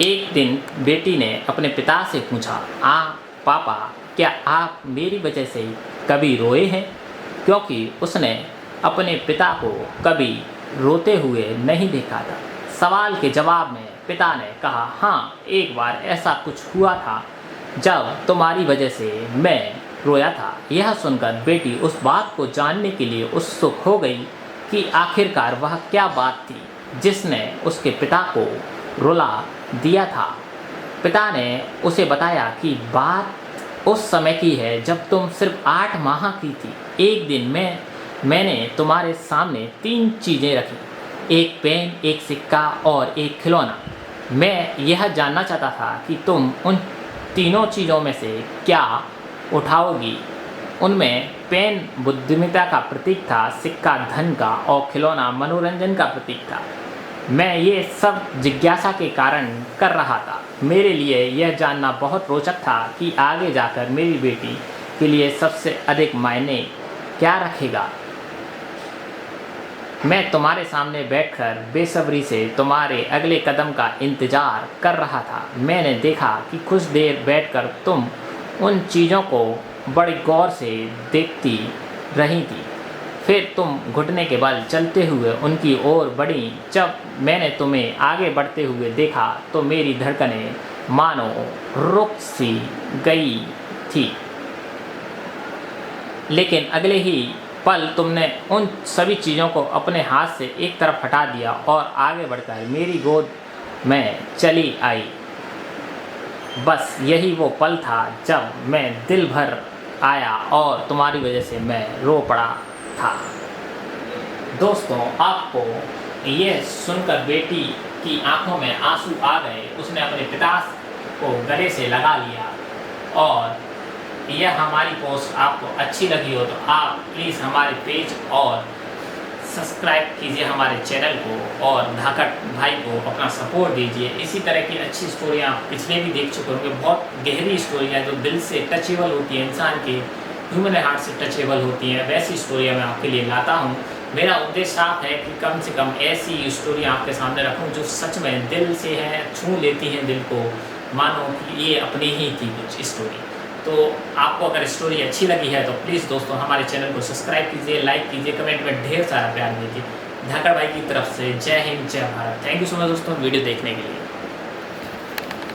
एक दिन बेटी ने अपने पिता से पूछा, पापा, क्या आप मेरी वजह से कभी रोए हैं? क्योंकि उसने अपने पिता को कभी रोते हुए नहीं देखा था। सवाल के जवाब में पिता ने कहा, हाँ, एक बार ऐसा कुछ हुआ था जब तुम्हारी वजह से मैं रोया था। यह सुनकर बेटी उस बात को जानने के लिए उत्सुक हो गई कि आखिरकार वह क्या बात थी जिसने उसके पिता को रुला दिया था। पिता ने उसे बताया कि बात उस समय की है जब तुम सिर्फ 8 माह की थी। एक दिन मैंने तुम्हारे सामने 3 चीज़ें रखी, एक पेन, एक सिक्का और एक खिलौना। मैं यह जानना चाहता था कि तुम उन तीनों चीज़ों में से क्या उठाओगी। उनमें पेन बुद्धिमत्ता का प्रतीक था, सिक्का धन का और खिलौना मनोरंजन का प्रतीक था। मैं ये सब जिज्ञासा के कारण कर रहा था। मेरे लिए यह जानना बहुत रोचक था कि आगे जाकर मेरी बेटी के लिए सबसे अधिक मायने क्या रखेगा। मैं तुम्हारे सामने बैठकर बेसब्री से तुम्हारे अगले कदम का इंतज़ार कर रहा था। मैंने देखा कि कुछ देर बैठकर तुम उन चीज़ों को बड़ी गौर से देखती रही थी। फिर तुम घुटने के बल चलते हुए उनकी ओर बढ़ी। जब मैंने तुम्हें आगे बढ़ते हुए देखा तो मेरी धड़कनें मानो रुक सी गई थी, लेकिन अगले ही पल तुमने उन सभी चीज़ों को अपने हाथ से एक तरफ हटा दिया और आगे बढ़कर मेरी गोद में चली आई। बस यही वो पल था जब मैं दिल भर आया और तुम्हारी वजह से मैं रो पड़ा था। दोस्तों, आपको ये सुनकर बेटी की आंखों में आंसू आ गए। उसने अपने पिता को गले से लगा लिया। और यह हमारी पोस्ट आपको अच्छी लगी हो तो आप प्लीज़ हमारे पेज और सब्सक्राइब कीजिए हमारे चैनल को और धाकड़ भाई को अपना सपोर्ट दीजिए। इसी तरह की अच्छी स्टोरियाँ आप पिछले भी देख चुके होंगे। बहुत गहरी स्टोरियाँ जो दिल से टचेबल होती हैं, इंसान के ह्यूमन हार्ट से टचेबल होती हैं, वैसी स्टोरियाँ मैं आपके लिए लाता हूँ। मेरा उद्देश्य साफ है कि कम से कम ऐसी स्टोरियाँ आपके सामने रखूँ जो सच में दिल से हैं, छू लेती हैं दिल को, मानो कि ये अपनी ही थी कुछ स्टोरी। तो आपको अगर स्टोरी अच्छी लगी है तो प्लीज़ दोस्तों हमारे चैनल को सब्सक्राइब कीजिए, लाइक कीजिए, कमेंट में ढेर सारा प्यार दीजिए। धाकड़ भाई की तरफ से जय हिंद, जय Bharat. Thank you so much दोस्तों वीडियो देखने के लिए।